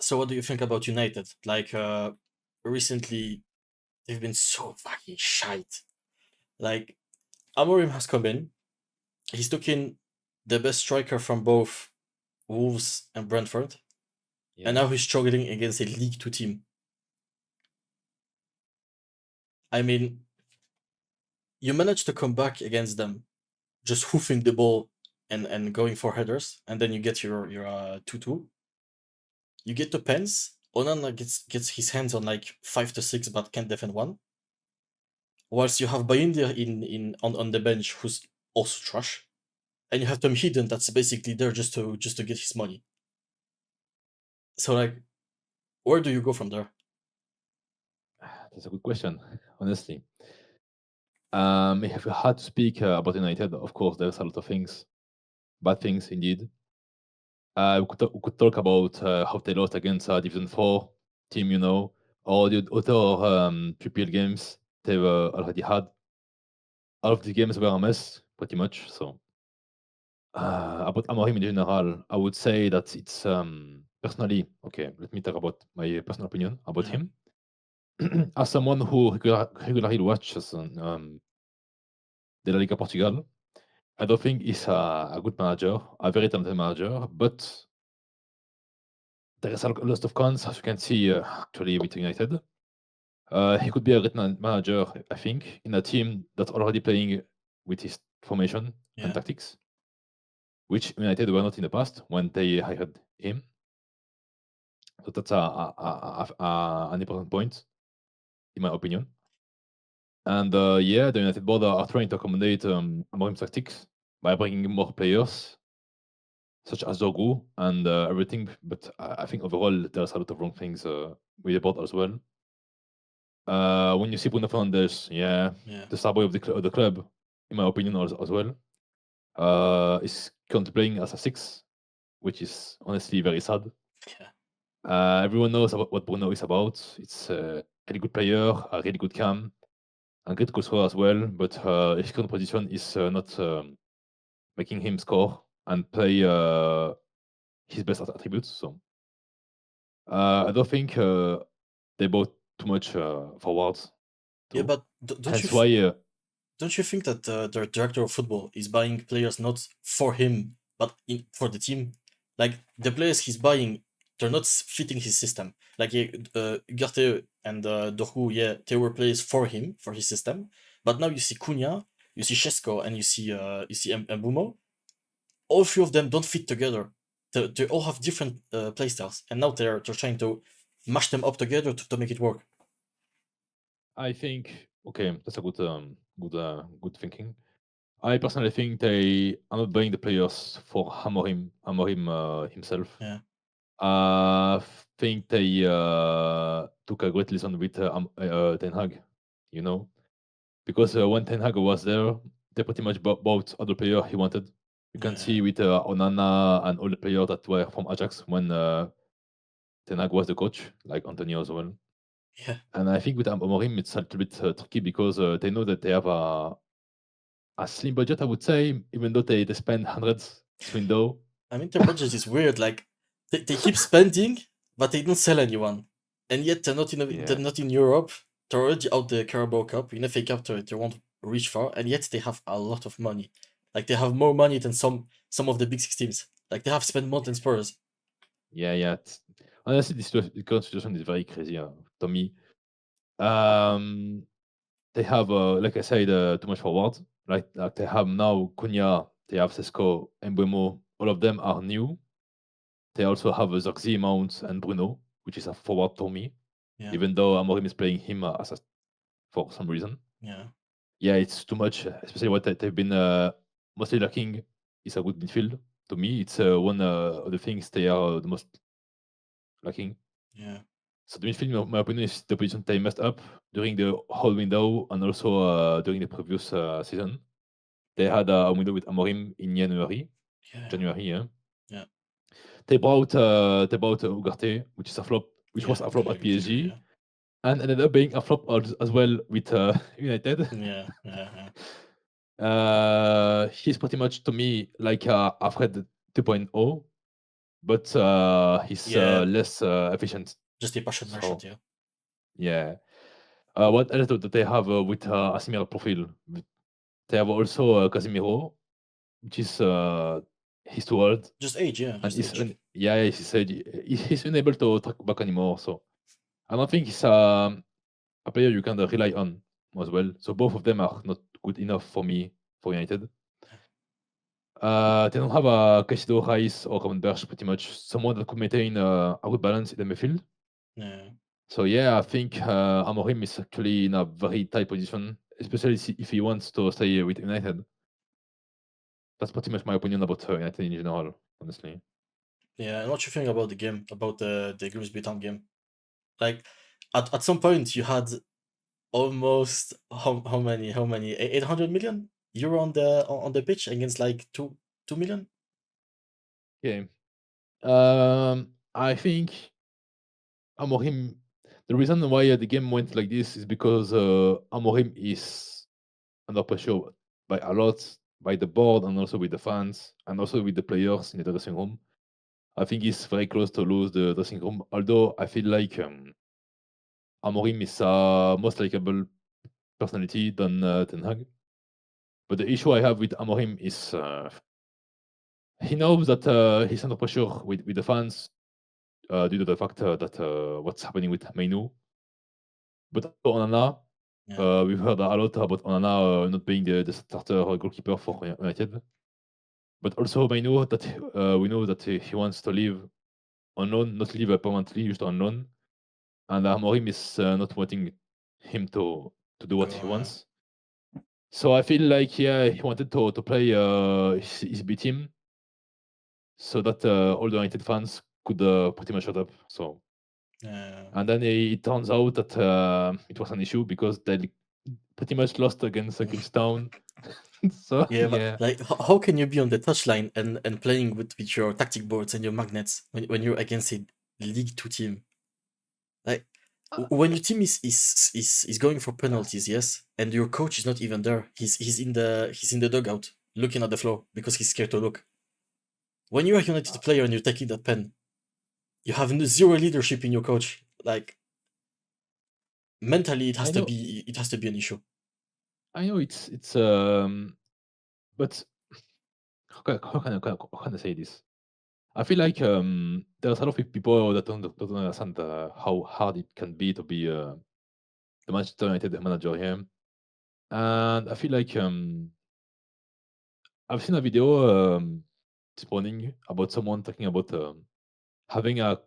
So what do you think about United? Like recently they've been so fucking shite. Like Amorim has come in, he's taken the best striker from both Wolves and Brentford, and Yeah. now he's struggling against a League Two team. I mean, you managed to come back against them, just hoofing the ball and going for headers, and then you get your 2-2. You get to pens. Onana gets his hands on like 5 to 6, but can't defend one. Whilst you have Bayindir on the bench, who's also trash, and you have Tom Heaton that's basically there just to get his money. So like, where do you go from there? That's a good question, honestly. If we had to speak about United, of course, there's a lot of things, bad things indeed. We could talk about how they lost against Division 4 team, or the other triple games they've already had. All of the games were a mess, pretty much. So, about Amorim in general, I would say that it's personally okay. Let me talk about my personal opinion about Yeah, him. As someone who regularly watches the La Liga Portugal, I don't think he's a good manager, a very talented manager, but there is a lot of cons, as you can see, actually, with United. He could be a great manager, I think, in a team that's already playing with his formation and yeah. tactics, which United were not in the past when they hired him. So that's an important point, in my opinion. And yeah, the United board are trying to accommodate Amorim's tactics by bringing more players, such as Dogu and everything. But I think overall, there's a lot of wrong things with the board as well. When you see Bruno Fernandes, yeah, Yeah. the star boy of the club, in my opinion, as well, is currently playing as a six, which is honestly very sad. Yeah. Everyone knows about what Bruno is about. It's a really good player, a really good cam, a great goal scorer as well. But his current position is not making him score and play his best attributes. So I don't think they bought too much forwards Yeah, too. but Hence why, don't you think that the director of football is buying players not for him but for the team? Like the players he's buying, they're not fitting his system. Like yeah, Garte and Doku, yeah, they were players for him for his system. But now you see Cunha, you see Shesko, and you see Mbumo. All three of them don't fit together. They all have different play styles, and now they're trying to mash them up together to make it work. I think okay, that's a good thinking. I personally think they are not buying the players for Amorim himself. Yeah, I think they took a great lesson with Ten Hag, you know, because when Ten Hag was there, they pretty much bought other player he wanted. You can yeah, see with Onana and all the players that were from Ajax when Ten Hag was the coach, like Antonio as well. yeah. And I think with Amorim, it's a little bit tricky because they know that they have a slim budget, I would say, even though they spend hundreds this window. I mean, their budget is weird. Like they keep spending, but they don't sell anyone, and yet they're Yeah. not in Europe. They're already out the Carabao Cup. In FA Cup, they won't reach far, and yet they have a lot of money. Like they have more money than some of the big six teams. Like they have spent more than Spurs. Yeah, yeah. Honestly, the current situation is very crazy to me. Um, they have, like I said, too much forward. Like they have now Cunha, they have Sesko, Mbeumo. All of them are new. They also have Zirkzee, Mount, and Bruno, which is a forward to me, Yeah, even though Amorim is playing him for some reason. yeah, Yeah, it's too much, especially what they've been mostly lacking is a good midfield. To me, it's one of the things they are the most lacking. yeah, So the midfield, in my opinion, is the position they messed up during the whole window and also during the previous season. They had a window with Amorim in January. yeah, January, yeah. yeah, They bought Ugarte, which is a flop, which was yeah. a flop at Clearly, PSG, yeah, and ended up being a flop as well with United. yeah, yeah, yeah. He's pretty much to me like a Fred 2.0. but he's Yeah, less efficient. just a passion merchant. So Yeah, yeah. What else do they have with a similar profile? They have also Casemiro, which is he's too old, just age. Yeah, and just age. yeah, he said he's unable to track back anymore. So I don't think he's a player you can rely on as well. So both of them are not good enough for me for United. They don't have a Caicedo, Rice, or Gravenberch pretty much. Someone that could maintain a good balance in the midfield. Yeah, So yeah, I think Amorim is actually in a very tight position, especially if he wants to stay with United. That's pretty much my opinion about United in general, honestly. yeah. And what you think about the game, about the Grimsby Town game? Like, at some point you had almost how many 800 million euro on the pitch against like 2 million. Okay. I think Amorim. The reason why the game went like this is because Amorim is under pressure by a lot, by the board and also with the fans and also with the players in the dressing room. I think he's very close to lose the dressing room. Although I feel like Amorim is a most likable personality than Ten Hag. But the issue I have with Amorim is he knows that he's under pressure with the fans due to the fact that what's happening with Mainu. But Onana, Yeah, we've heard a lot about Onana not being the starter goalkeeper for United. But also Mainu, that we know that he wants to leave on loan, not leave permanently, just on loan. And Amorim is not wanting him to do what he go. wants. So I feel like yeah, he wanted to play his B team so that all the United fans could pretty much shut up. So Yeah, and then it turns out that it was an issue because they pretty much lost against Grimstown. So yeah. But yeah, like, how can you be on the touchline and playing with your tactic boards and your magnets when you're against a League Two team? Like, when your team is going for penalties, yes, and your coach is not even there. He's in the dugout looking at the floor because he's scared to look. When you're a United player and you're taking that pen, you have zero leadership in your coach. Like, mentally, it has I to know, be it has to be an issue. I know it's but how can I say this? I feel like there's a lot of people that don't understand how hard it can be to be the Manchester United manager here. And I feel like I've seen a video this morning about someone talking about having a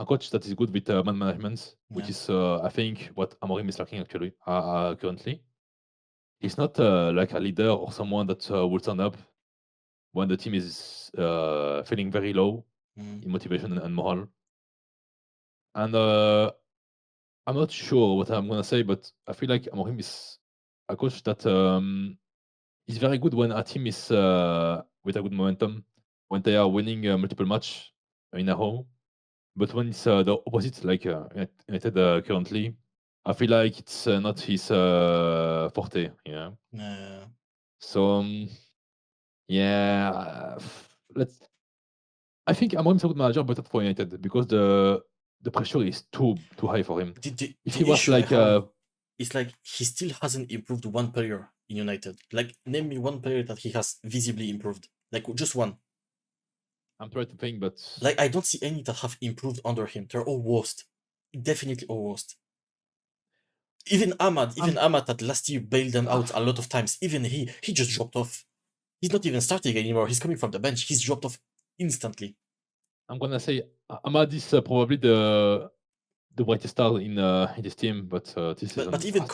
coach that is good with man management, which Yeah, is I think what Amorim is lacking actually currently. He's not like a leader or someone that will stand up when the team is feeling very low mm, in motivation and morale. And I'm not sure what I'm gonna say, but I feel like Amorim is a coach that is very good when a team is with a good momentum, when they are winning multiple match in a row. But when it's the opposite, like United currently, I feel like it's not his forte. Yeah. yeah. So yeah, let's. I think Amorim's a good manager, but not for United because the pressure is too high for him. The, the, If he the was issue I like have is like he still hasn't improved one player in United. Like, name me one player that he has visibly improved. Like, just one. I'm trying to think, but Like, I don't see any that have improved under him. They're all worst. Definitely all worst. Even I'm Ahmad that last year bailed them uh, out a lot of times. Even he just dropped off. He's not even starting anymore. He's coming from the bench. He's dropped off instantly. I'm gonna say Ahmad is probably the brightest star in this team, but this But season even has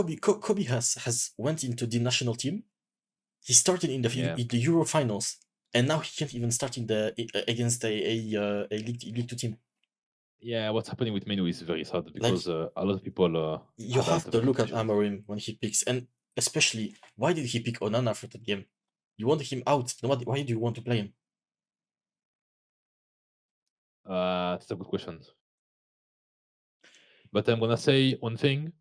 been Kobe has went into the national team. He started yeah. in the Euro finals, and now he can't even start against a League Two team. Yeah, what's happening with Menu is very sad Like, because a lot of people you had a have lot of to look at expectations. Amorim when he picks, and especially why did he pick Onana for that game? You want him out. Why do you want to play him? That's a good question. But I'm gonna say one thing.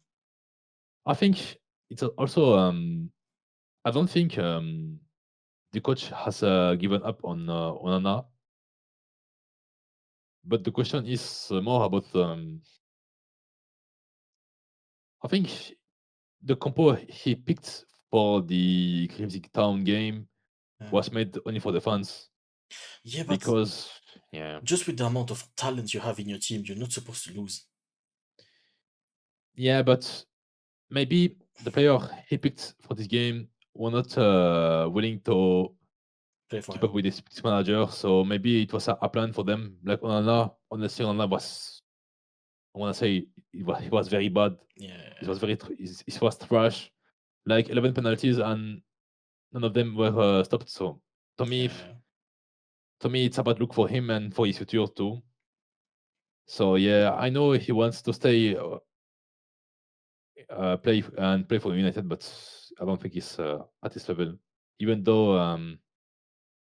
I think it's also I don't think the coach has given up on Onana. But the question is more about I think the compo he picked for the Grimsby Town game Yeah. was made only for the fans Yeah, but because yeah. just with the amount of talent you have in your team, you're not supposed to lose. Yeah, but maybe the player he picked for this game were not willing to Play for keep him. up with this manager. So maybe it was a plan for them. Like Onana, honestly, Onana was I want to say he was very bad. It Yeah. was it was trash. Like 11 penalties and none of them were stopped. So to me, Yeah. to me, it's a bad look for him and for his future too. So yeah, I know he wants to stay play for United, but I don't think he's at his level. Even though,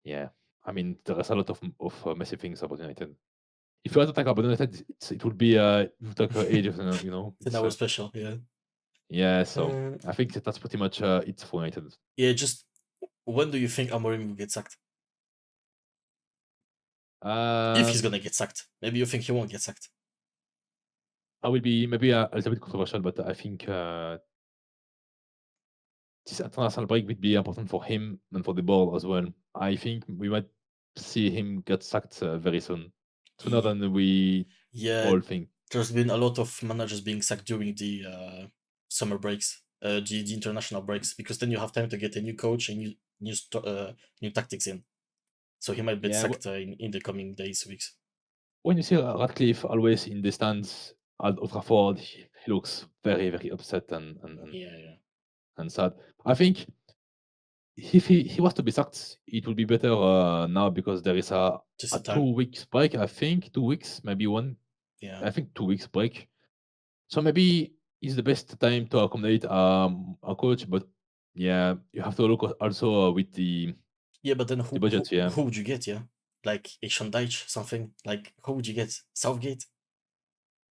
yeah, I mean, there's a lot of messy things about United. If you want to talk about United, it would be it would take ages, Then I It's was special. Yeah. yeah. So Uh, I think that's pretty much it for United. yeah. Just when do you think Amorim will get sacked? If he's Um, gonna get sacked, maybe you think he won't get sacked. I will be maybe a little bit controversial, but I think this international break would be important for him and for the ball as well. I think we might see him get sacked very soon, sooner He, than we yeah, all think. there's been a lot of managers being sacked during the summer breaks, the international breaks, because then you have time to get a new coach and new tactics in. So he might get Yeah, sacked in the coming days, weeks. when you see Radcliffe always in the stands at Old Trafford, he looks very, very upset Yeah, yeah. and sad. I think if he was to be sacked, it would be better now because there is Just a the time. 2 weeks break. I think 2 weeks, maybe one. Yeah. I think 2 weeks break. So maybe it's the best time to accommodate a coach, but yeah, you have to look also with Yeah, but then the budget. Yeah, who would you get? Yeah, like a Deitch, something like who would you get? Southgate,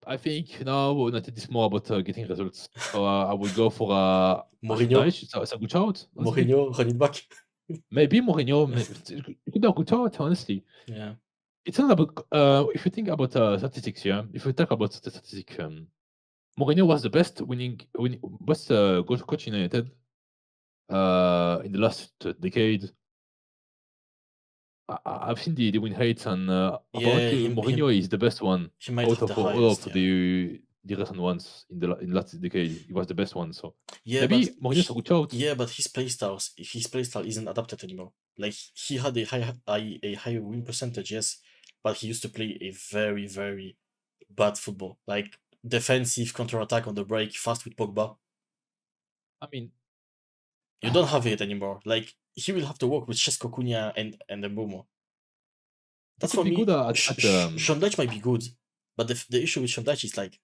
I think now United is more about getting results. So I would go for a Mourinho, Shandaich. It's a good shout, honestly. Mourinho, run it back. Maybe Mourinho. It could be a good shout, honestly. Yeah, It's not about if you think about statistics. Yeah, if we talk about the statistics, Mourinho was the best coach in United in the last decade. I've seen the win rates, and yeah, apparently Mourinho is the best one he might out have of the all highest. of Yeah, the recent ones in last decade. He was the best one. So yeah, but maybe Mourinho's a good shout. yeah, but his play style isn't adapted anymore. Like he had a high win percentage, yes, but he used to play a very bad football, like defensive counter attack on the break, fast with Pogba. I mean, You don't have it anymore. Like he will have to work with Cesco Cunha and Mbomo. he That's could for be good me. at Sean Dyche might be good, but the issue with Sean Dyche is like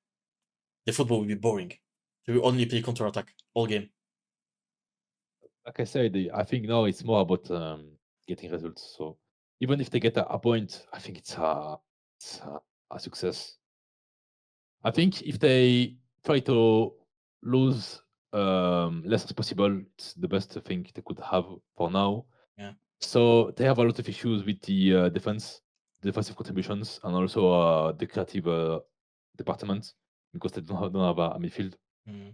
the football will be boring. He will only play counter attack all game. like I said. I think now it's more about getting results. So even if they get a point, I think it's a success. I think if they try to lose less as possible, it's the best thing they could have for now. Yeah, So they have a lot of issues with the defensive contributions, and also the creative department because they don't have a midfield. mm,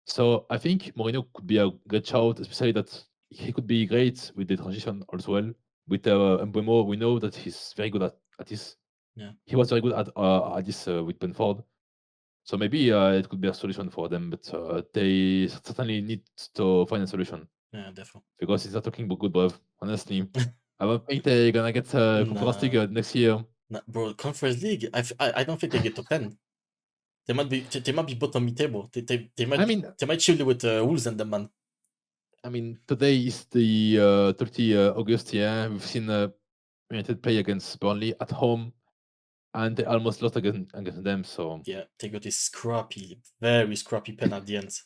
So I think Mourinho could be a great shout, especially that he could be great with the transition as well. With Mbeumo, we know that he's very good at this. yeah, He was very good at this with Benford. So maybe it could be a solution for them, but they certainly need to find a solution yeah, definitely. because it's not looking good, bruv. Honestly, I don't think they're gonna get Conference League Nah, next year. nah, bro. Conference League. I don't think they get top 10. They might be bottom mid table. I mean, They might chill with Wolves and them, man. today is the 30 August. Yeah, we've seen United play against Burnley at home, and they almost lost against them. So Yeah, they got this scrappy, very scrappy pen at the end.